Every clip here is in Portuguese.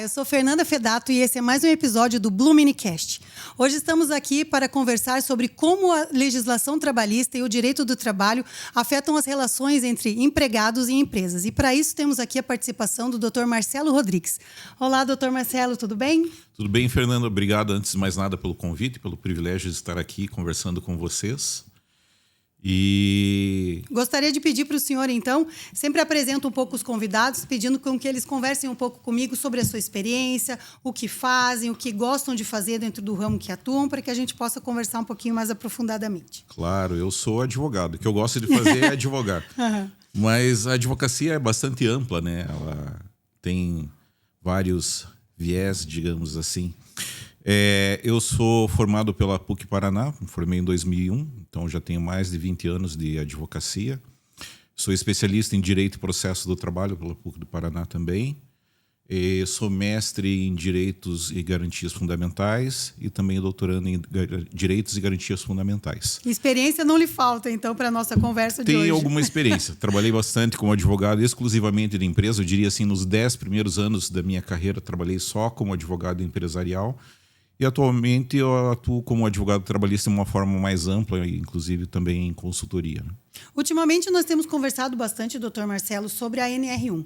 Olá, eu sou Fernanda Fedato e esse é mais um episódio do Blue Minicast. Hoje estamos aqui para conversar sobre como a legislação trabalhista e o direito do trabalho afetam as relações entre empregados e empresas. E para isso temos aqui a participação do Dr. Marcelo Rodrigues. Olá, Dr. Marcelo, tudo bem? Tudo bem, Fernanda. Obrigado, antes de mais nada, pelo convite, pelo privilégio de estar aqui conversando com vocês. E gostaria de pedir para o senhor, então, sempre apresento um pouco os convidados, pedindo com que eles conversem um pouco comigo sobre a sua experiência, o que fazem, o que gostam de fazer dentro do ramo que atuam, para que a gente possa conversar um pouquinho mais aprofundadamente. Claro, eu sou advogado. O que eu gosto de fazer é advogar. Mas a advocacia é bastante ampla, né? Ela tem vários viés, digamos assim. Eu sou formado pela PUC Paraná, me formei em 2001, então já tenho mais de 20 anos de advocacia. Sou especialista em Direito e Processo do Trabalho pela PUC do Paraná também. Sou mestre em Direitos e Garantias Fundamentais e também doutorando em Direitos e Garantias Fundamentais. Experiência não lhe falta, então, para a nossa conversa de hoje. Tenho alguma experiência. Trabalhei bastante como advogado exclusivamente de empresa. Eu diria assim, nos 10 primeiros anos da minha carreira, trabalhei só como advogado empresarial. E atualmente eu atuo como advogado trabalhista de uma forma mais ampla, inclusive também em consultoria. Ultimamente nós temos conversado bastante, Dr. Marcelo, sobre a NR1.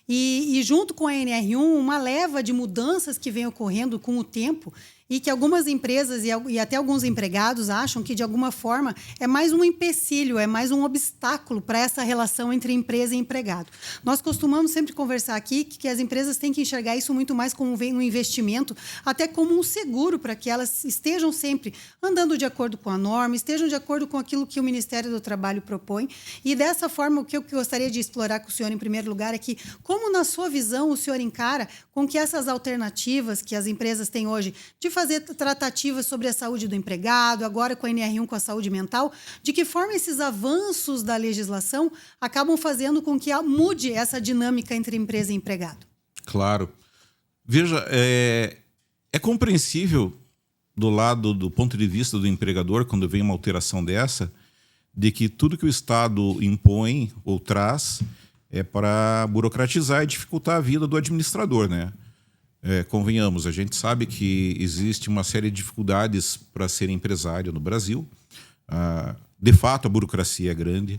E junto com a NR1, uma leva de mudanças que vem ocorrendo com o tempo e que algumas empresas e até alguns empregados acham que, de alguma forma, é mais um empecilho, é mais um obstáculo para essa relação entre empresa e empregado. Nós costumamos sempre conversar aqui que as empresas têm que enxergar isso muito mais como um investimento, até como um seguro para que elas estejam sempre andando de acordo com a norma, estejam de acordo com aquilo que o Ministério do Trabalho propõe. E dessa forma, o que eu gostaria de explorar com o senhor, em primeiro lugar, é que, como na sua visão o senhor encara com que essas alternativas que as empresas têm hoje de fazer tratativas sobre a saúde do empregado, agora com a NR1 com a saúde mental, de que forma esses avanços da legislação acabam fazendo com que mude essa dinâmica entre empresa e empregado? Claro. Veja, é compreensível do ponto de vista do empregador, quando vem uma alteração dessa, de que tudo que o Estado impõe ou traz é para burocratizar e dificultar a vida do administrador, né? Convenhamos, a gente sabe que existe uma série de dificuldades para ser empresário no Brasil. De fato, a burocracia é grande.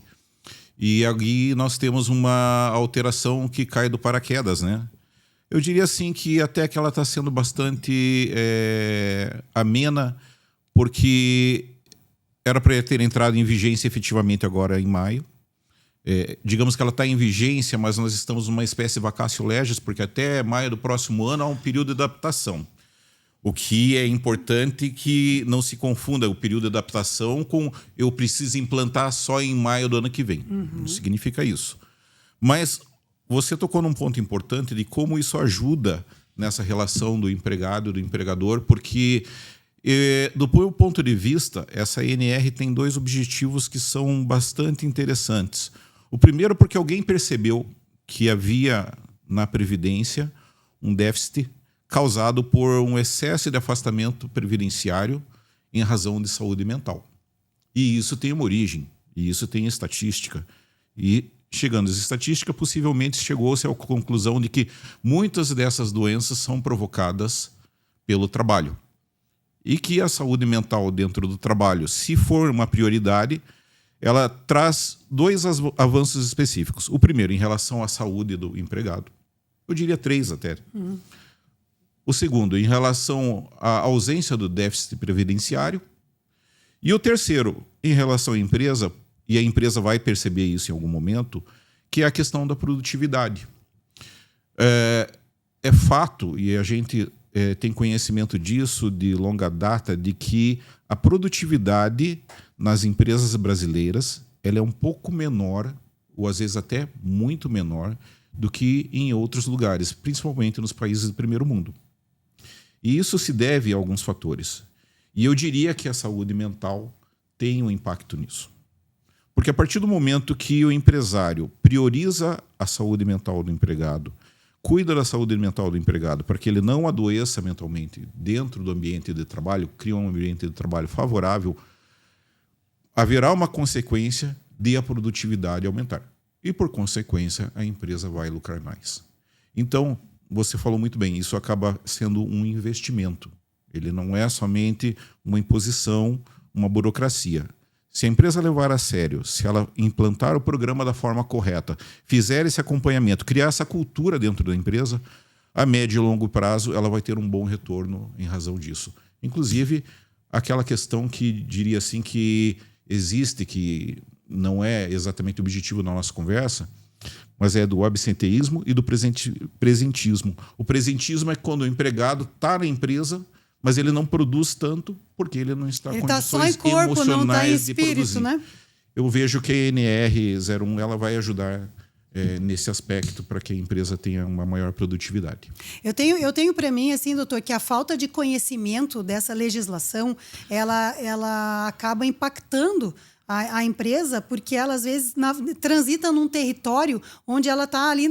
E aí nós temos uma alteração que cai do paraquedas, né? Eu diria assim que até que ela está sendo bastante amena, porque era para ter entrado em vigência efetivamente agora em maio. Digamos que ela está em vigência, mas nós estamos numa espécie de vacatio legis, porque até maio do próximo ano há um período de adaptação. O que é importante que não se confunda o período de adaptação com eu preciso implantar só em maio do ano que vem. Não significa isso. Mas você tocou num ponto importante de como isso ajuda nessa relação do empregado e do empregador, porque, do meu ponto de vista, essa NR tem dois objetivos que são bastante interessantes. O primeiro, porque alguém percebeu que havia na Previdência um déficit causado por um excesso de afastamento previdenciário em razão de saúde mental. E isso tem uma origem, e isso tem estatística. E, chegando às estatísticas, possivelmente chegou-se à conclusão de que muitas dessas doenças são provocadas pelo trabalho. E que a saúde mental dentro do trabalho, se for uma prioridade, ela traz dois avanços específicos. O primeiro, em relação à saúde do empregado. Eu diria 3 até. O segundo, em relação à ausência do déficit previdenciário. E o terceiro, em relação à empresa, e a empresa vai perceber isso em algum momento, que é a questão da produtividade. É fato, e a gente tem conhecimento disso de longa data, de que a produtividade nas empresas brasileiras ela é um pouco menor, ou às vezes até muito menor, do que em outros lugares, principalmente nos países do primeiro mundo. E isso se deve a alguns fatores. E eu diria que a saúde mental tem um impacto nisso. Porque a partir do momento que o empresário prioriza a saúde mental do empregado, cuida da saúde mental do empregado para que ele não adoeça mentalmente dentro do ambiente de trabalho, cria um ambiente de trabalho favorável, haverá uma consequência de a produtividade aumentar. E, por consequência, a empresa vai lucrar mais. Então, você falou muito bem, isso acaba sendo um investimento. Ele não é somente uma imposição, uma burocracia. Se a empresa levar a sério, se ela implantar o programa da forma correta, fizer esse acompanhamento, criar essa cultura dentro da empresa, a médio e longo prazo ela vai ter um bom retorno em razão disso. Inclusive, aquela questão que diria assim que existe, que não é exatamente o objetivo da nossa conversa, mas é do absenteísmo e do presentismo. O presentismo é quando o empregado está na empresa, mas ele não produz tanto porque ele não está em condições só em corpo, emocionais não tá em de produzir. espírito, né? Eu vejo que a NR01 ela vai ajudar nesse aspecto para que a empresa tenha uma maior produtividade. Eu tenho para mim, assim, doutor, que a falta de conhecimento dessa legislação, ela acaba impactando a empresa, porque ela, às vezes, transita num território onde ela está ali,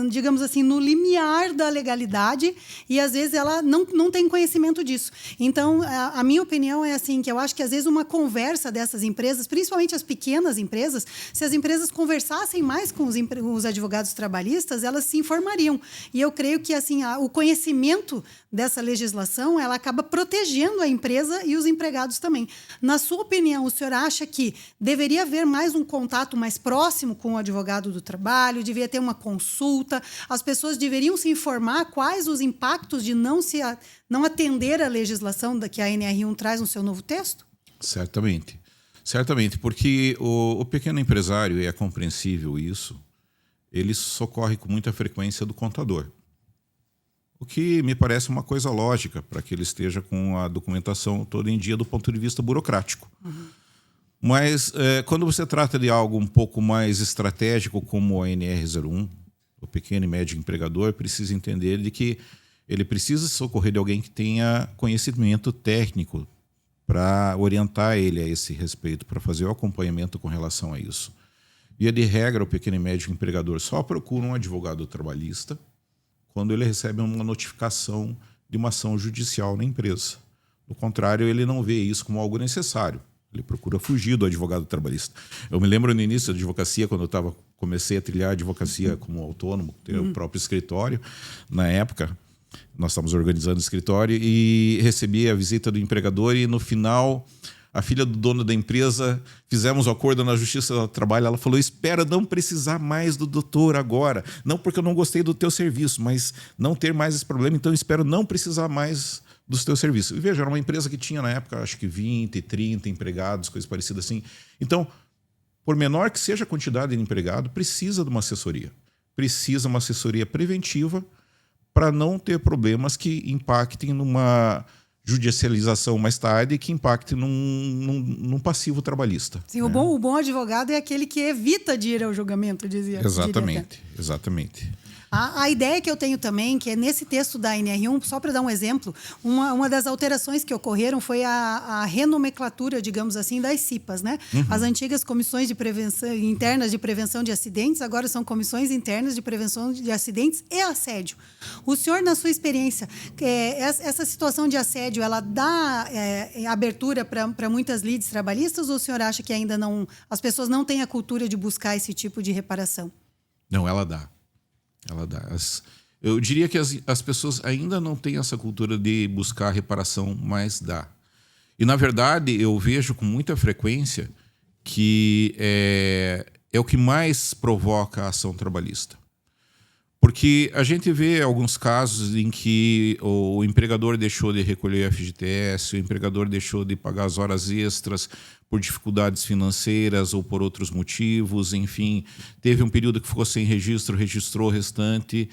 digamos assim, no limiar da legalidade e, às vezes, ela não tem conhecimento disso. Então, a minha opinião é assim, que eu acho que, às vezes, uma conversa dessas empresas, principalmente as pequenas empresas, se as empresas conversassem mais com os advogados trabalhistas, elas se informariam. E eu creio que, assim, o conhecimento dessa legislação, ela acaba protegendo a empresa e os empregados também. Na sua opinião, o senhor acha que deveria haver mais um contato mais próximo com o advogado do trabalho, deveria ter uma consulta, as pessoas deveriam se informar quais os impactos de não atender a legislação que a NR1 traz no seu novo texto? Certamente. Certamente, porque o pequeno empresário, e é compreensível isso, ele socorre com muita frequência do contador. O que me parece uma coisa lógica para que ele esteja com a documentação toda em dia do ponto de vista burocrático. Uhum. Mas quando você trata de algo um pouco mais estratégico como a NR01, o pequeno e médio empregador precisa entender de que ele precisa socorrer de alguém que tenha conhecimento técnico para orientar ele a esse respeito, para fazer o acompanhamento com relação a isso. Via de regra, o pequeno e médio empregador só procura um advogado trabalhista quando ele recebe uma notificação de uma ação judicial na empresa. Do contrário, ele não vê isso como algo necessário. Ele procura fugir do advogado trabalhista. Eu me lembro no início da advocacia, quando eu comecei a trilhar a advocacia como autônomo, ter o próprio escritório. Na época, nós estávamos organizando o escritório e recebi a visita do empregador e, no final, a filha do dono da empresa, fizemos o acordo na Justiça do Trabalho, ela falou, espera não precisar mais do doutor agora. Não porque eu não gostei do teu serviço, mas não ter mais esse problema, então espero não precisar mais dos teus serviços. E veja, era uma empresa que tinha na época, acho que 20, 30 empregados, coisas parecidas assim. Então, por menor que seja a quantidade de empregado, precisa de uma assessoria. Precisa uma assessoria preventiva para não ter problemas que impactem numa judicialização mais tarde e que impacte num passivo trabalhista. Sim, o bom advogado é aquele que evita de ir ao julgamento, dizia. Exatamente, exatamente. A ideia que eu tenho também, que é nesse texto da NR1, só para dar um exemplo, uma das alterações que ocorreram foi a renomenclatura, digamos assim, das CIPAs, né? Uhum. As antigas comissões de prevenção, internas de prevenção de acidentes, agora são comissões internas de prevenção de acidentes e assédio. O senhor, na sua experiência, essa situação de assédio, ela dá abertura para muitas lides trabalhistas ou o senhor acha que ainda não, as pessoas não têm a cultura de buscar esse tipo de reparação? Não, ela dá. Ela dá. Eu diria que as pessoas ainda não têm essa cultura de buscar reparação, mas dá. E, na verdade, eu vejo com muita frequência que é o que mais provoca a ação trabalhista. Porque a gente vê alguns casos em que o empregador deixou de recolher FGTS, o empregador deixou de pagar as horas extras por dificuldades financeiras ou por outros motivos, enfim, teve um período que ficou sem registro, registrou o restante.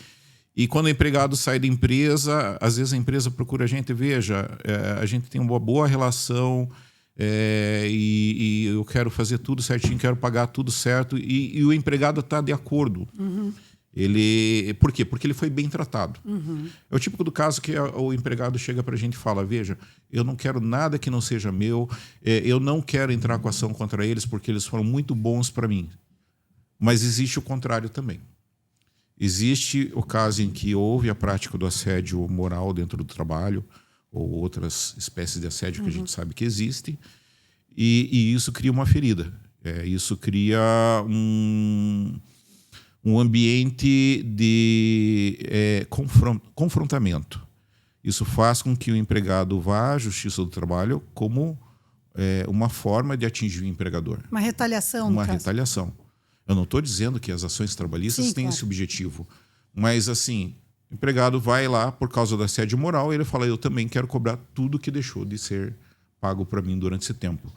E quando o empregado sai da empresa, às vezes a empresa procura a gente, veja, a gente tem uma boa relação e eu quero fazer tudo certinho, quero pagar tudo certo, e o empregado está de acordo. Uhum. Por quê? Porque ele foi bem tratado. Uhum. É o típico do caso que o empregado chega para a gente e fala, veja, eu não quero nada que não seja meu, eu não quero entrar com ação contra eles porque eles foram muito bons para mim. Mas existe o contrário também. Existe o caso em que houve a prática do assédio moral dentro do trabalho ou outras espécies de assédio que a gente sabe que existe, e isso cria uma ferida. Isso cria um um ambiente de confrontamento. Isso faz com que o empregado vá à Justiça do Trabalho como uma forma de atingir o empregador. Uma retaliação, Uma retaliação. Eu não estou dizendo que as ações trabalhistas têm esse objetivo. Mas, assim, o empregado vai lá por causa da assédio moral e ele fala, eu também quero cobrar tudo que deixou de ser pago para mim durante esse tempo.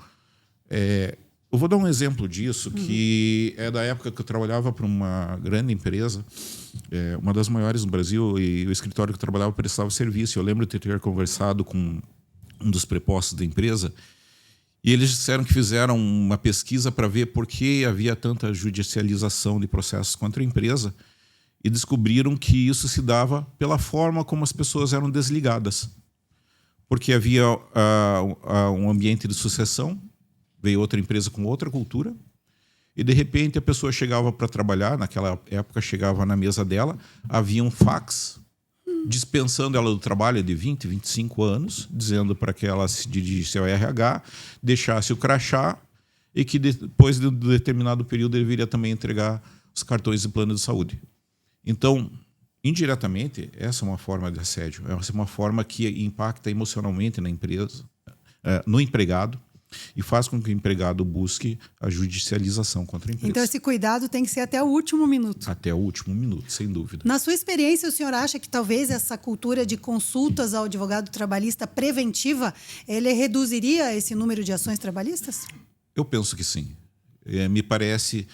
Eu vou dar um exemplo disso, que é da época que eu trabalhava para uma grande empresa, uma das maiores no Brasil, e o escritório que eu trabalhava prestava serviço. Eu lembro de ter conversado com um dos prepostos da empresa, e eles disseram que fizeram uma pesquisa para ver por que havia tanta judicialização de processos contra a empresa, e descobriram que isso se dava pela forma como as pessoas eram desligadas. Porque havia um ambiente de sucessão, veio outra empresa com outra cultura, e de repente a pessoa chegava para trabalhar, naquela época chegava na mesa dela, havia um fax dispensando ela do trabalho de 20, 25 anos, dizendo para que ela se dirigisse ao RH, deixasse o crachá e que depois de um determinado período deveria também entregar os cartões de plano de saúde. Então, indiretamente, essa é uma forma de assédio, essa é uma forma que impacta emocionalmente na empresa, no empregado, e faz com que o empregado busque a judicialização contra a empresa. Então esse cuidado tem que ser até o último minuto. Até o último minuto, sem dúvida. Na sua experiência, o senhor acha que talvez essa cultura de consultas ao advogado trabalhista preventiva, ele reduziria esse número de ações trabalhistas? Eu penso que sim. Me parece...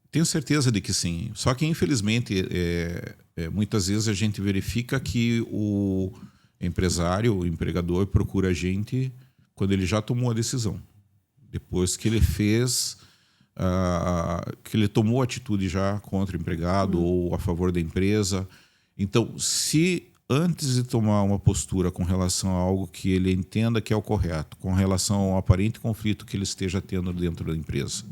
Tenho certeza de que sim. Só que, infelizmente, muitas vezes a gente verifica que o empresário, o empregador, procura a gente quando ele já tomou a decisão. Depois que ele fez, que ele tomou atitude já contra o empregado ou a favor da empresa. Então, se antes de tomar uma postura com relação a algo que ele entenda que é o correto, com relação ao aparente conflito que ele esteja tendo dentro da empresa,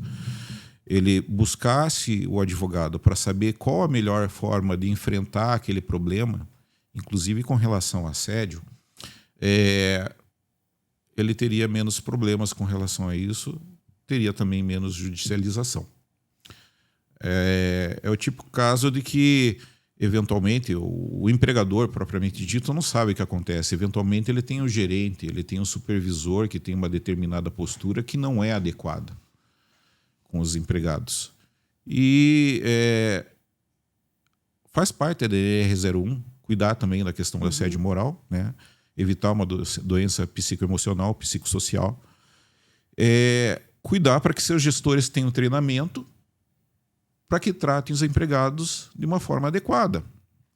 ele buscasse o advogado para saber qual a melhor forma de enfrentar aquele problema, inclusive com relação ao assédio, ele teria menos problemas com relação a isso, teria também menos judicialização. É o típico caso de que, eventualmente, o empregador, propriamente dito, não sabe o que acontece. Eventualmente, ele tem um gerente, ele tem um supervisor que tem uma determinada postura que não é adequada com os empregados. E faz parte da ER01 cuidar também da questão do assédio moral, né? Evitar uma doença psicoemocional, psicossocial. Cuidar para que seus gestores tenham treinamento para que tratem os empregados de uma forma adequada.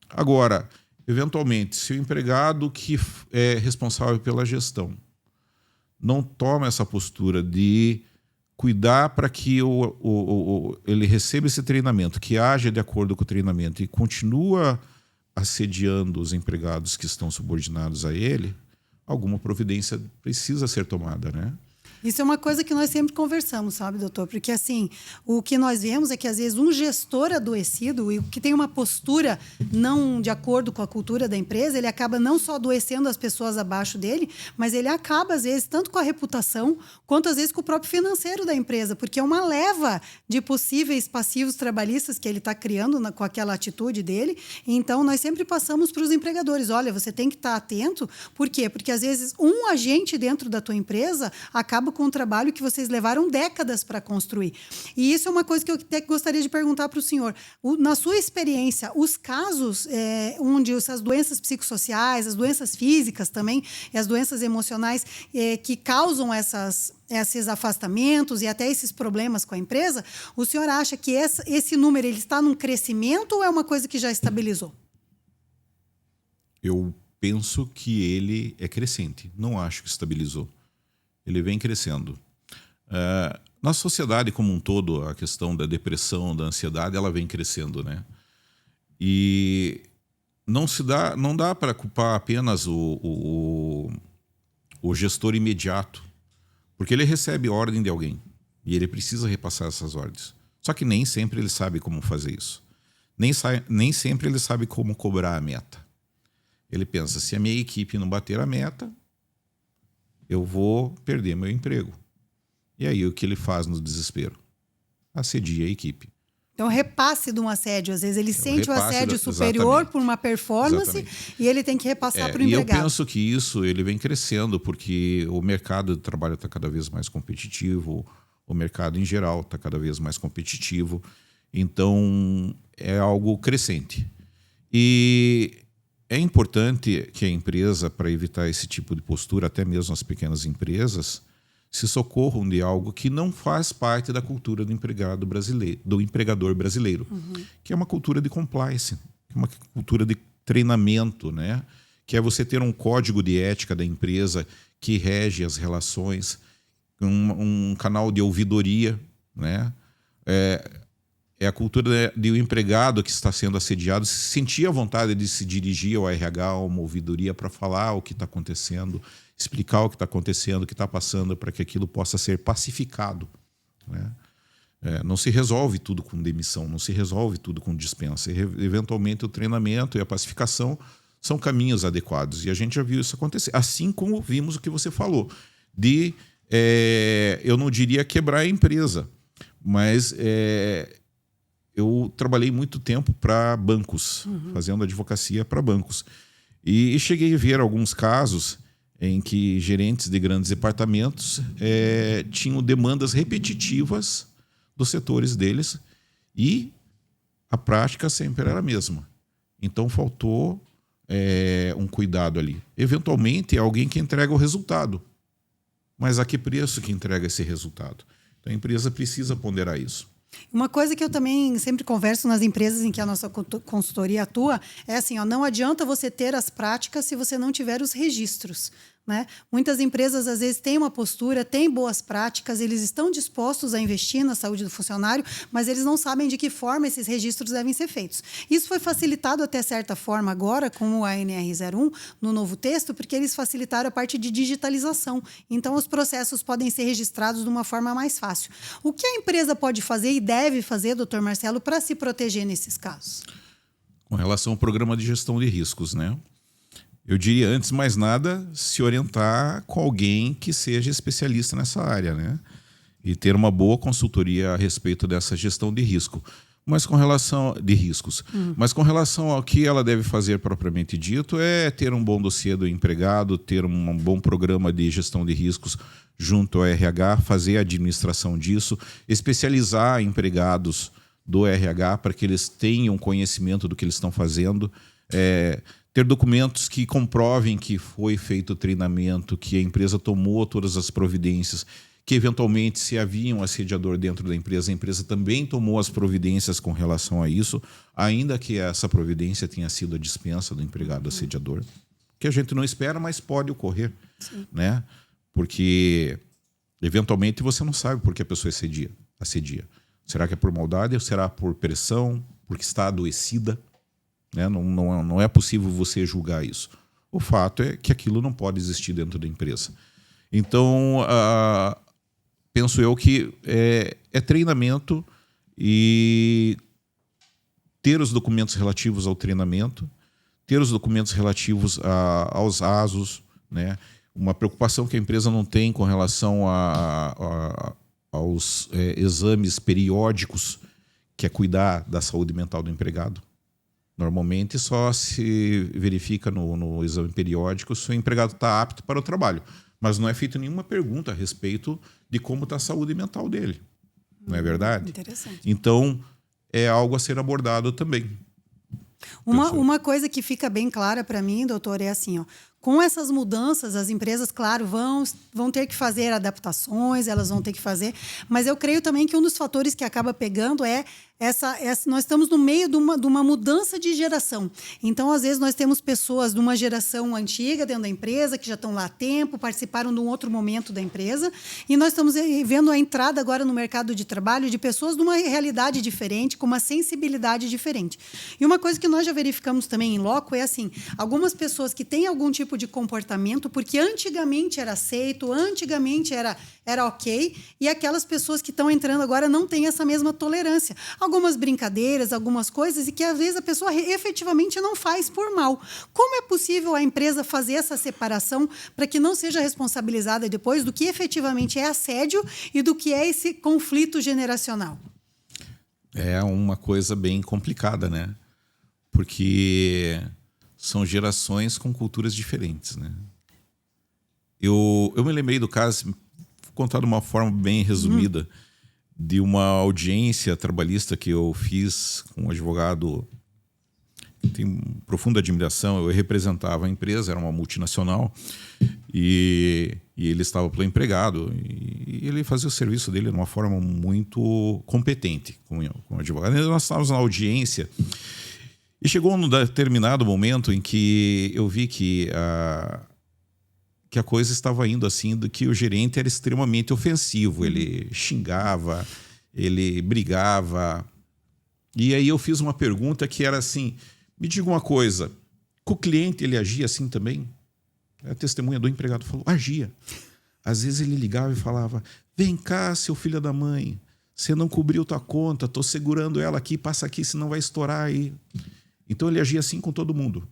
Agora, eventualmente, se o empregado que é responsável pela gestão não toma essa postura de cuidar para que ele receba esse treinamento, que haja de acordo com o treinamento e continua assediando os empregados que estão subordinados a ele, alguma providência precisa ser tomada, né? Isso é uma coisa que nós sempre conversamos, sabe, doutor? Porque, assim, o que nós vemos é que, às vezes, um gestor adoecido e que tem uma postura não de acordo com a cultura da empresa, ele acaba não só adoecendo as pessoas abaixo dele, mas ele acaba, às vezes, tanto com a reputação, quanto, às vezes, com o próprio financeiro da empresa, porque é uma leva de possíveis passivos trabalhistas que ele está criando com aquela atitude dele. Então, nós sempre passamos para os empregadores, olha, você tem que estar atento. Por quê? Porque, às vezes, um agente dentro da tua empresa acaba com um trabalho que vocês levaram décadas para construir. E isso é uma coisa que eu até gostaria de perguntar para o senhor. Na sua experiência, os casos onde essas doenças psicossociais, as doenças físicas também, e as doenças emocionais que causam esses afastamentos e até esses problemas com a empresa, o senhor acha que esse número ele está num crescimento ou é uma coisa que já estabilizou? Eu penso que ele é crescente. Não acho que estabilizou. Ele vem crescendo. Na sociedade como um todo, a questão da depressão, da ansiedade, ela vem crescendo, né? E não dá para culpar apenas o gestor imediato, porque ele recebe ordem de alguém e ele precisa repassar essas ordens. Só que nem sempre ele sabe como fazer isso. Nem sempre ele sabe como cobrar a meta. Ele pensa, se a minha equipe não bater a meta, eu vou perder meu emprego. E aí o que ele faz no desespero? Assedia a equipe. Então, repasse de um assédio. Às vezes, ele sente o assédio superior exatamente, por uma performance e ele tem que repassar para o empregado. E eu penso que isso ele vem crescendo porque o mercado de trabalho está cada vez mais competitivo, o mercado em geral está cada vez mais competitivo. Então, é algo crescente. E é importante que a empresa, para evitar esse tipo de postura, até mesmo as pequenas empresas, se socorram de algo que não faz parte da cultura do empregado brasileiro, do empregador brasileiro, que é uma cultura de compliance, uma cultura de treinamento, né? Que é você ter um código de ética da empresa que rege as relações, um canal de ouvidoria, né? É a cultura de um empregado que está sendo assediado se sentir à vontade de se dirigir ao RH, a uma ouvidoria, para falar o que está acontecendo, explicar o que está acontecendo, o que está passando, para que aquilo possa ser pacificado, né? Não se resolve tudo com demissão, não se resolve tudo com dispensa. Eventualmente, o treinamento e a pacificação são caminhos adequados. E a gente já viu isso acontecer. Assim como vimos o que você falou, de, eu não diria quebrar a empresa, mas eu trabalhei muito tempo para bancos, fazendo advocacia para bancos. E cheguei a ver alguns casos em que gerentes de grandes departamentos tinham demandas repetitivas dos setores deles e a prática sempre era a mesma. Então, faltou um cuidado ali. Eventualmente, é alguém que entrega o resultado. Mas a que preço que entrega esse resultado? Então, a empresa precisa ponderar isso. Uma coisa que eu também sempre converso nas empresas em que a nossa consultoria atua é assim, não adianta você ter as práticas se você não tiver os registros, né? Muitas empresas, às vezes, têm uma postura, têm boas práticas, eles estão dispostos a investir na saúde do funcionário, mas eles não sabem de que forma esses registros devem ser feitos. Isso foi facilitado até certa forma agora com o ANR01, no novo texto, porque eles facilitaram a parte de digitalização. Então, os processos podem ser registrados de uma forma mais fácil. O que a empresa pode fazer e deve fazer, doutor Marcelo, para se proteger nesses casos? Com relação ao programa de gestão de riscos, né? Eu diria, antes de mais nada, se orientar com alguém que seja especialista nessa área, né? E ter uma boa consultoria a respeito dessa gestão de risco. Mas com relação de riscos. Mas com relação ao que ela deve fazer propriamente dito, é ter um bom dossiê do empregado, ter um bom programa de gestão de riscos junto ao RH, fazer a administração disso, especializar empregados do RH para que eles tenham conhecimento do que eles estão fazendo, ter documentos que comprovem que foi feito o treinamento, que a empresa tomou todas as providências, que eventualmente, se havia um assediador dentro da empresa, a empresa também tomou as providências com relação a isso, ainda que essa providência tenha sido a dispensa do empregado assediador, que a gente não espera, mas pode ocorrer, né? Porque eventualmente você não sabe por que a pessoa assedia. Será que é por maldade ou será por pressão, porque está adoecida? Né? Não é possível você julgar isso. O fato é que aquilo não pode existir dentro da empresa. Então, penso eu que é treinamento e ter os documentos relativos ao treinamento, ter os documentos relativos aos ASOS, né? Uma preocupação que a empresa não tem com relação aos exames periódicos, que é cuidar da saúde mental do empregado. Normalmente só se verifica no exame periódico se o empregado está apto para o trabalho, mas não é feita nenhuma pergunta a respeito de como está a saúde mental dele. Não é verdade? Interessante. Então, é algo a ser abordado também. Uma coisa que fica bem clara para mim, doutor, é assim, com essas mudanças, as empresas, claro, vão ter que fazer adaptações, elas vão ter que fazer, mas eu creio também que um dos fatores que acaba pegando nós estamos no meio de uma mudança de geração. Então, às vezes, nós temos pessoas de uma geração antiga dentro da empresa, que já estão lá há tempo, participaram de um outro momento da empresa, e nós estamos vendo a entrada agora no mercado de trabalho de pessoas de uma realidade diferente, com uma sensibilidade diferente. E uma coisa que nós já verificamos também em loco é assim, algumas pessoas que têm algum tipo de comportamento, porque antigamente era aceito, antigamente era ok, e aquelas pessoas que estão entrando agora não têm essa mesma tolerância. Algumas brincadeiras, algumas coisas, e que às vezes a pessoa efetivamente não faz por mal. Como é possível a empresa fazer essa separação para que não seja responsabilizada depois do que efetivamente é assédio e do que é esse conflito generacional? É uma coisa bem complicada, né? Porque são gerações com culturas diferentes, né? Eu me lembrei do caso, vou contar de uma forma bem resumida, de uma audiência trabalhista que eu fiz com um advogado que tem profunda admiração. Eu representava a empresa, era uma multinacional, e ele estava pelo empregado, e ele fazia o serviço dele de uma forma muito competente com o advogado. Nós estávamos na audiência e chegou um determinado momento em que eu vi que a coisa estava indo assim, do que o gerente era extremamente ofensivo. Ele xingava, ele brigava. E aí eu fiz uma pergunta que era assim: me diga uma coisa, com o cliente ele agia assim também? A testemunha do empregado falou: agia. Às vezes ele ligava e falava: vem cá, seu filho da mãe, você não cobriu tua conta, estou segurando ela aqui, passa aqui, senão vai estourar aí. Então ele agia assim com todo mundo.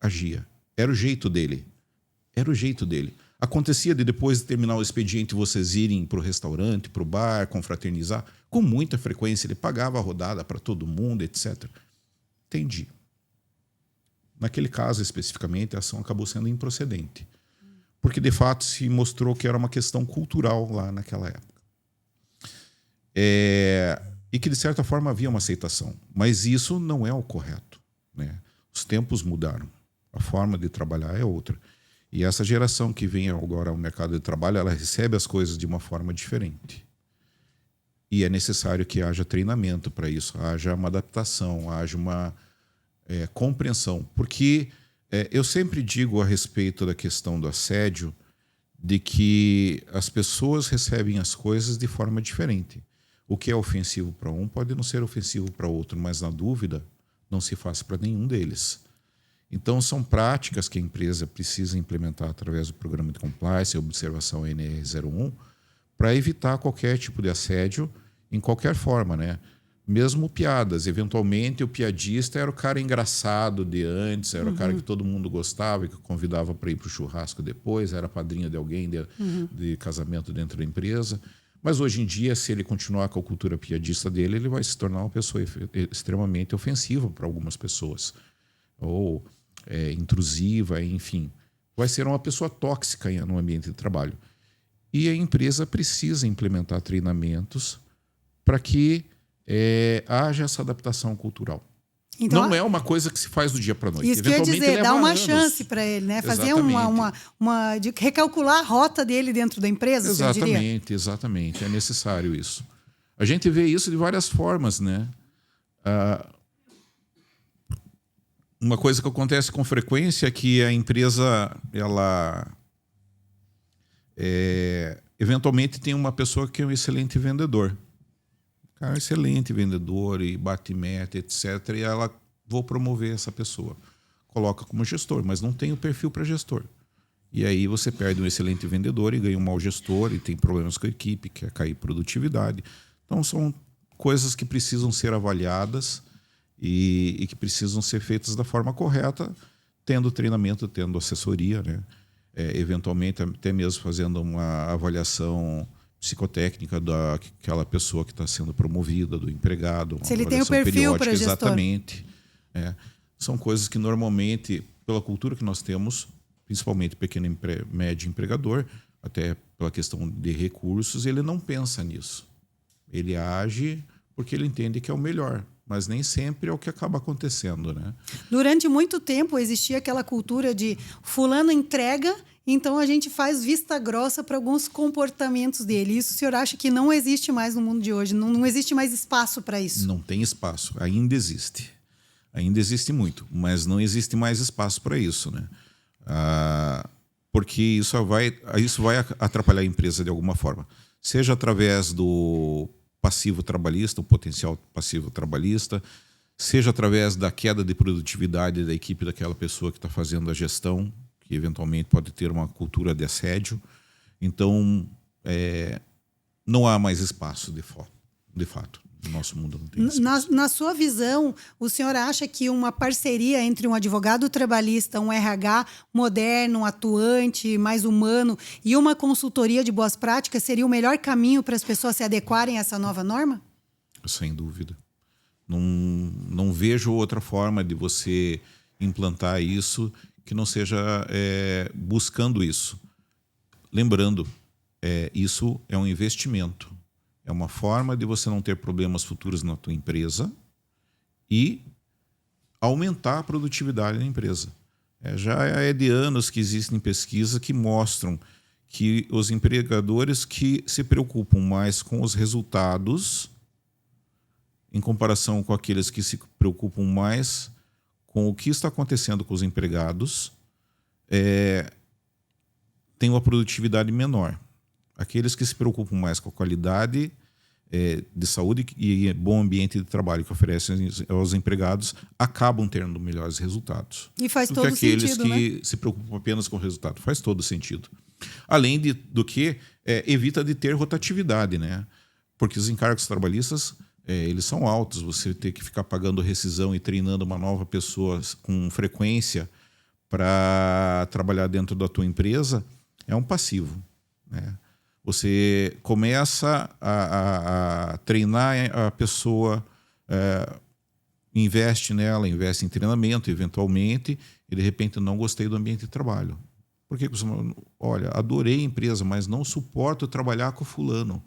Agia. Era o jeito dele. Era o jeito dele. Acontecia de depois de terminar o expediente vocês irem para o restaurante, para o bar, confraternizar. Com muita frequência ele pagava a rodada para todo mundo, etc. Entendi. Naquele caso especificamente, a ação acabou sendo improcedente. Porque de fato se mostrou que era uma questão cultural lá naquela época. E que de certa forma havia uma aceitação. Mas isso não é o correto, né? Os tempos mudaram. A forma de trabalhar é outra. E essa geração que vem agora ao mercado de trabalho, ela recebe as coisas de uma forma diferente. E é necessário que haja treinamento para isso, haja uma adaptação, haja uma compreensão. Porque eu sempre digo a respeito da questão do assédio, de que as pessoas recebem as coisas de forma diferente. O que é ofensivo para um pode não ser ofensivo para outro, mas na dúvida não se faz para nenhum deles. Então, são práticas que a empresa precisa implementar através do programa de compliance e observação NR01 para evitar qualquer tipo de assédio em qualquer forma, né? Mesmo piadas. Eventualmente, o piadista era o cara engraçado de antes, era o cara que todo mundo gostava e que convidava para ir para o churrasco depois, era padrinho de alguém de casamento dentro da empresa. Mas, hoje em dia, se ele continuar com a cultura piadista dele, ele vai se tornar uma pessoa extremamente ofensiva para algumas pessoas. Ou intrusiva, enfim. Vai ser uma pessoa tóxica no ambiente de trabalho. E a empresa precisa implementar treinamentos para que haja essa adaptação cultural. Então, não é uma coisa que se faz do dia para a noite. Isso que eu ia dizer, dá uma chance para ele, né? Fazer de recalcular a rota dele dentro da empresa, Exatamente. É necessário isso. A gente vê isso de várias formas, né? Uma coisa que acontece com frequência é que a empresa, ela eventualmente tem uma pessoa que é um excelente vendedor. O cara é um excelente vendedor e bate meta, etc. E ela, vou promover essa pessoa. Coloca como gestor, mas não tem o perfil para gestor. E aí você perde um excelente vendedor e ganha um mau gestor e tem problemas com a equipe, quer cair produtividade. Então são coisas que precisam ser avaliadas e que precisam ser feitas da forma correta, tendo treinamento, tendo assessoria, né? Eventualmente até mesmo fazendo uma avaliação psicotécnica daquela pessoa que está sendo promovida, do empregado. Se ele tem o perfil para gestor. Exatamente. São coisas que normalmente, pela cultura que nós temos, principalmente pequeno e médio empregador, até pela questão de recursos, ele não pensa nisso. Ele age porque ele entende que é o melhor. Mas nem sempre é o que acaba acontecendo, né? Durante muito tempo existia aquela cultura de fulano entrega, então a gente faz vista grossa para alguns comportamentos dele. Isso o senhor acha que não existe mais no mundo de hoje? Não existe mais espaço para isso? Não tem espaço. Ainda existe. Ainda existe muito, mas não existe mais espaço para isso, né? Porque isso vai atrapalhar a empresa de alguma forma. Seja através do passivo trabalhista, o potencial passivo trabalhista, seja através da queda de produtividade da equipe daquela pessoa que está fazendo a gestão, que eventualmente pode ter uma cultura de assédio. Então, não há mais espaço de fato. No nosso mundo não tem espaço. Na sua visão, o senhor acha que uma parceria entre um advogado trabalhista, um RH moderno, atuante, mais humano, e uma consultoria de boas práticas seria o melhor caminho para as pessoas se adequarem a essa nova norma? Sem dúvida. Não vejo outra forma de você implantar isso que não seja buscando isso. Lembrando, isso é um investimento. É uma forma de você não ter problemas futuros na tua empresa e aumentar a produtividade da empresa. Já é de anos que existem pesquisas que mostram que os empregadores que se preocupam mais com os resultados em comparação com aqueles que se preocupam mais com o que está acontecendo com os empregados, têm uma produtividade menor. Aqueles que se preocupam mais com a qualidade de saúde e bom ambiente de trabalho que oferecem aos empregados acabam tendo melhores resultados. E faz todo sentido, aqueles que se preocupam apenas com o resultado. Faz todo sentido. Além do que evita de ter rotatividade, né? Porque os encargos trabalhistas eles são altos. Você ter que ficar pagando rescisão e treinando uma nova pessoa com frequência para trabalhar dentro da tua empresa é um passivo, né? Você começa a treinar a pessoa, investe nela, investe em treinamento, eventualmente, e de repente não gostei do ambiente de trabalho. Por que você, olha, adorei a empresa, mas não suporto trabalhar com fulano.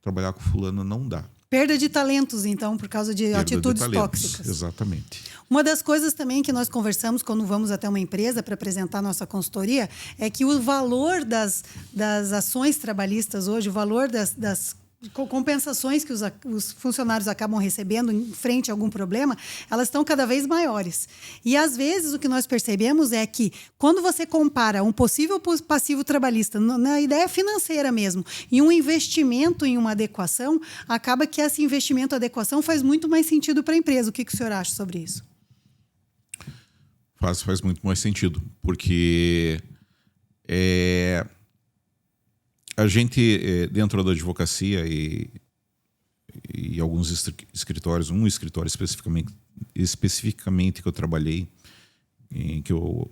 Trabalhar com fulano não dá. Perda de talentos, então, por causa de atitudes tóxicas. Exatamente. Uma das coisas também que nós conversamos quando vamos até uma empresa para apresentar nossa consultoria é que o valor das ações trabalhistas hoje, o valor das compensações que os funcionários acabam recebendo em frente a algum problema, elas estão cada vez maiores. E, às vezes, o que nós percebemos é que, quando você compara um possível passivo trabalhista, na ideia financeira mesmo, e um investimento em uma adequação, acaba que esse investimento, adequação, faz muito mais sentido para a empresa. O que o senhor acha sobre isso? Faz muito mais sentido, porque a gente, dentro da advocacia e alguns escritórios, um escritório especificamente que eu trabalhei, em que eu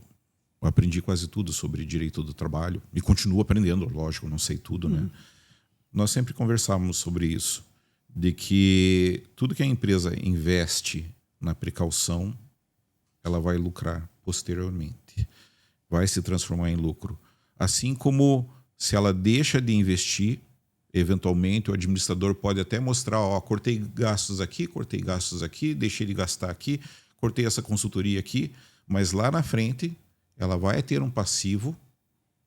aprendi quase tudo sobre direito do trabalho, e continuo aprendendo, lógico, não sei tudo, né? Nós sempre conversávamos sobre isso, de que tudo que a empresa investe na precaução, ela vai lucrar posteriormente, vai se transformar em lucro. Assim como se ela deixa de investir, eventualmente o administrador pode até mostrar, cortei gastos aqui, deixei de gastar aqui, cortei essa consultoria aqui, mas lá na frente ela vai ter um passivo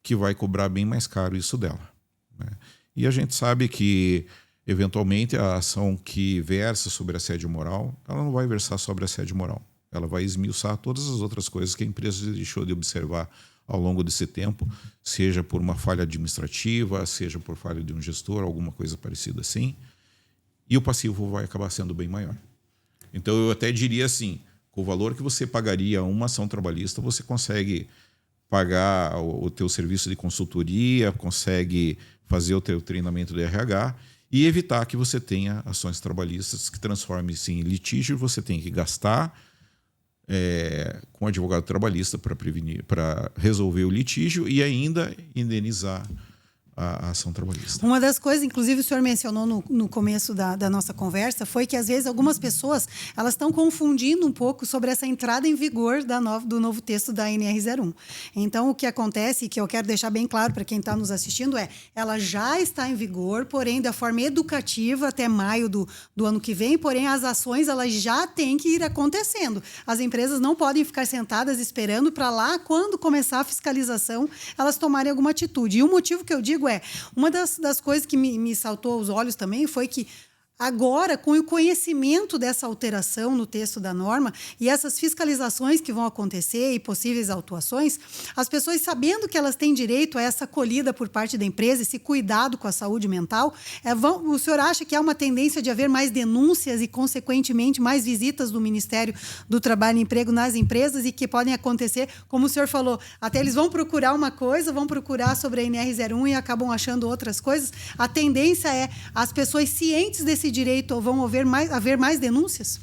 que vai cobrar bem mais caro isso dela, né? E a gente sabe que, eventualmente, a ação que versa sobre assédio moral, ela não vai versar sobre assédio moral. Ela vai esmiuçar todas as outras coisas que a empresa deixou de observar ao longo desse tempo, seja por uma falha administrativa, seja por falha de um gestor, alguma coisa parecida assim, e o passivo vai acabar sendo bem maior. Então, eu até diria assim, com o valor que você pagaria uma ação trabalhista, você consegue pagar o teu serviço de consultoria, consegue fazer o teu treinamento de RH e evitar que você tenha ações trabalhistas que transformem-se em litígio e você tem que gastar com advogado trabalhista para resolver o litígio e ainda indenizar a ação trabalhista. Uma das coisas, inclusive o senhor mencionou no começo da nossa conversa, foi que às vezes algumas pessoas elas estão confundindo um pouco sobre essa entrada em vigor do novo texto da NR01. Então, o que acontece, e que eu quero deixar bem claro para quem está nos assistindo, ela já está em vigor, porém da forma educativa até maio do ano que vem, porém as ações elas já têm que ir acontecendo. As empresas não podem ficar sentadas esperando para lá, quando começar a fiscalização, elas tomarem alguma atitude. E o motivo que eu digo uma das coisas que me saltou aos olhos também foi que agora, com o conhecimento dessa alteração no texto da norma e essas fiscalizações que vão acontecer e possíveis autuações, as pessoas sabendo que elas têm direito a essa acolhida por parte da empresa, esse cuidado com a saúde mental, o senhor acha que há uma tendência de haver mais denúncias e, consequentemente, mais visitas do Ministério do Trabalho e Emprego nas empresas e que podem acontecer, como o senhor falou, até eles vão procurar uma coisa, vão procurar sobre a NR01 e acabam achando outras coisas? A tendência é as pessoas cientes desse direito vão haver mais denúncias?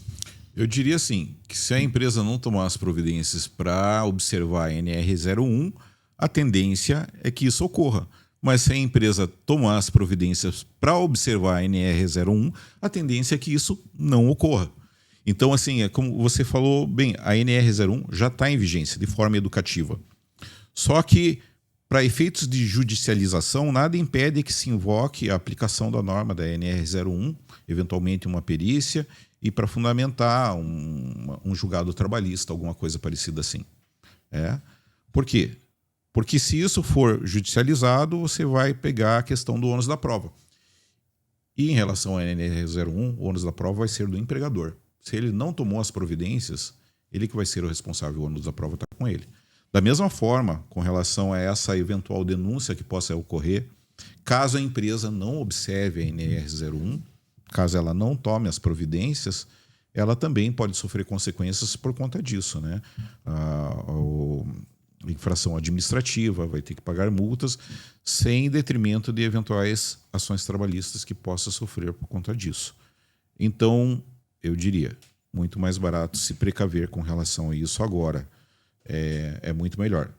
Eu diria assim, que se a empresa não tomar as providências para observar a NR01, a tendência é que isso ocorra. Mas se a empresa tomar as providências para observar a NR01, a tendência é que isso não ocorra. Então, assim, como você falou bem, a NR01 já está em vigência de forma educativa. Só que, para efeitos de judicialização, nada impede que se invoque a aplicação da norma da NR01, eventualmente uma perícia, e para fundamentar um julgado trabalhista, alguma coisa parecida assim. Por quê? Porque se isso for judicializado, você vai pegar a questão do ônus da prova. E em relação à NR01, o ônus da prova vai ser do empregador. Se ele não tomou as providências, ele que vai ser o responsável, o ônus da prova está com ele. Da mesma forma, com relação a essa eventual denúncia que possa ocorrer, caso a empresa não observe a NR01, caso ela não tome as providências, ela também pode sofrer consequências por conta disso, né? Infração administrativa, vai ter que pagar multas, sem detrimento de eventuais ações trabalhistas que possa sofrer por conta disso. Então, eu diria, muito mais barato se precaver com relação a isso agora. É muito melhor.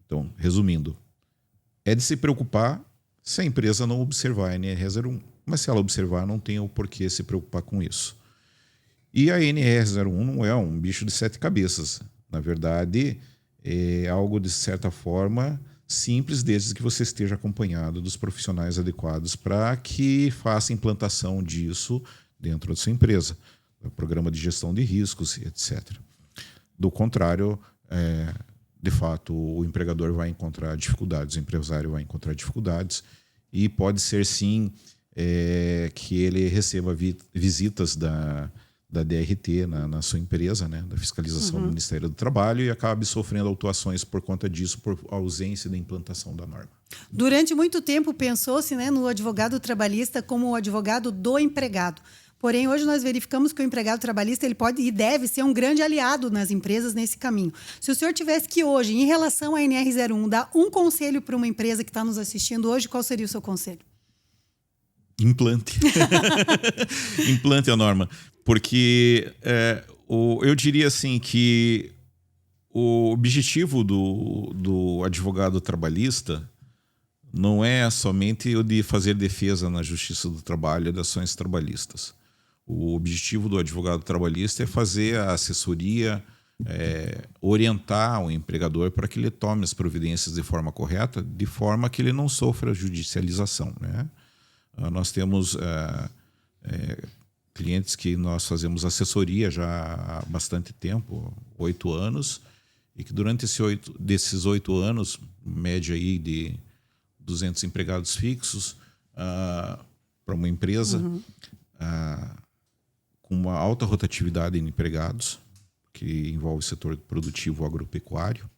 Então, resumindo, é de se preocupar se a empresa não observar a NR01. Mas se ela observar, não tem o porquê se preocupar com isso. E a NR01 não é um bicho de 7 cabeças. Na verdade, é algo, de certa forma, simples, desde que você esteja acompanhado dos profissionais adequados para que faça implantação disso dentro da sua empresa. Programa de gestão de riscos, etc. Do contrário, de fato, o empregador vai encontrar dificuldades, o empresário vai encontrar dificuldades, e pode ser, sim, que ele receba visitas da DRT na sua empresa, né, da fiscalização do Ministério do Trabalho, e acabe sofrendo autuações por conta disso, por ausência da implantação da norma. Durante muito tempo pensou-se, né, no advogado trabalhista como o advogado do empregado. Porém, hoje nós verificamos que o empregado trabalhista ele pode e deve ser um grande aliado nas empresas nesse caminho. Se o senhor tivesse que hoje, em relação à NR01, dar um conselho para uma empresa que está nos assistindo hoje, qual seria o seu conselho? Implante. Implante a norma. Porque eu diria assim que o objetivo do advogado trabalhista não é somente o de fazer defesa na Justiça do Trabalho e das ações trabalhistas. O objetivo do advogado trabalhista é fazer a assessoria, orientar o empregador para que ele tome as providências de forma correta, de forma que ele não sofra judicialização, né? Nós temos clientes que nós fazemos assessoria já há bastante tempo, 8 anos, e que durante desses 8 anos, média aí de 200 empregados fixos para uma empresa, com uma alta rotatividade em empregados, que envolve o setor produtivo agropecuário,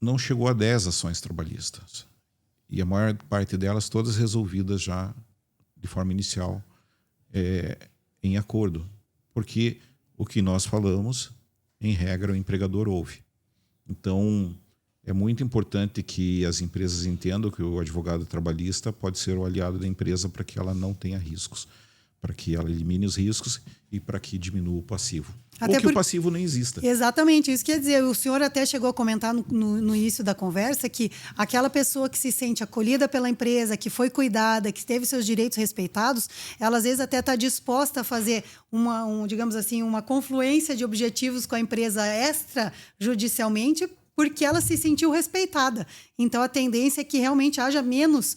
não chegou a 10 ações trabalhistas. E a maior parte delas todas resolvidas já de forma inicial em acordo. Porque o que nós falamos, em regra, o empregador ouve. Então, é muito importante que as empresas entendam que o advogado trabalhista pode ser o aliado da empresa para que ela não tenha riscos, para que ela elimine os riscos e para que diminua o passivo. Ou que o passivo não exista. Exatamente, isso quer dizer, o senhor até chegou a comentar no início da conversa que aquela pessoa que se sente acolhida pela empresa, que foi cuidada, que teve seus direitos respeitados, ela às vezes até está disposta a fazer digamos assim, uma confluência de objetivos com a empresa extrajudicialmente, porque ela se sentiu respeitada. Então, a tendência é que realmente haja menos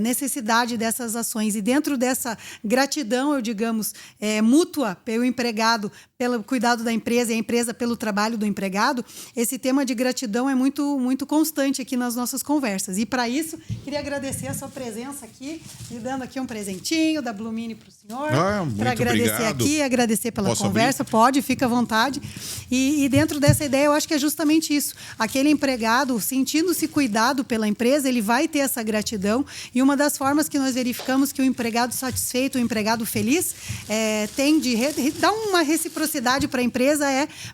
necessidade dessas ações. E dentro dessa gratidão, digamos, mútua pelo empregado, pelo cuidado da empresa e a empresa pelo trabalho do empregado, esse tema de gratidão é muito, muito constante aqui nas nossas conversas. E, para isso, queria agradecer a sua presença aqui, me dando aqui um presentinho da Blumini para o senhor. Para agradecer obrigado. Aqui, agradecer pela Posso conversa. Abrir? Pode, fica à vontade. E dentro dessa ideia, eu acho que é justamente isso. Aquele empregado, sentindo-se cuidado pela empresa, ele vai ter essa gratidão. E uma das formas que nós verificamos que o empregado satisfeito, o empregado feliz, tem de dar uma reciprocidade para a empresa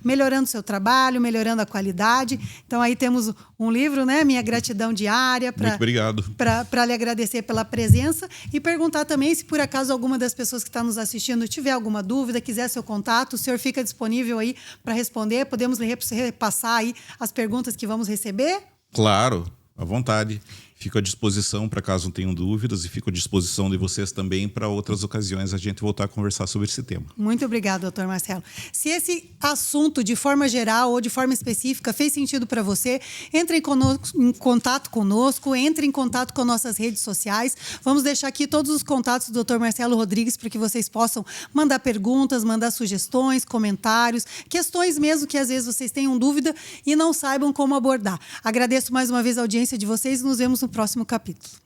melhorando o seu trabalho, melhorando a qualidade. Então, aí temos um livro, né? Minha Gratidão Diária. Muito obrigado. Para lhe agradecer pela presença e perguntar também se, por acaso, alguma das pessoas que está nos assistindo tiver alguma dúvida, quiser seu contato, o senhor fica disponível aí para responder. Podemos repassar aí as perguntas que vamos receber? Claro, à vontade. Fico à disposição para caso tenham dúvidas e fico à disposição de vocês também para outras ocasiões a gente voltar a conversar sobre esse tema. Muito obrigado, doutor Marcelo. Se esse assunto, de forma geral ou de forma específica, fez sentido para você, entre em contato conosco, entre em contato com nossas redes sociais. Vamos deixar aqui todos os contatos do doutor Marcelo Rodrigues para que vocês possam mandar perguntas, mandar sugestões, comentários, questões mesmo que às vezes vocês tenham dúvida e não saibam como abordar. Agradeço mais uma vez a audiência de vocês e nos vemos no próximo capítulo.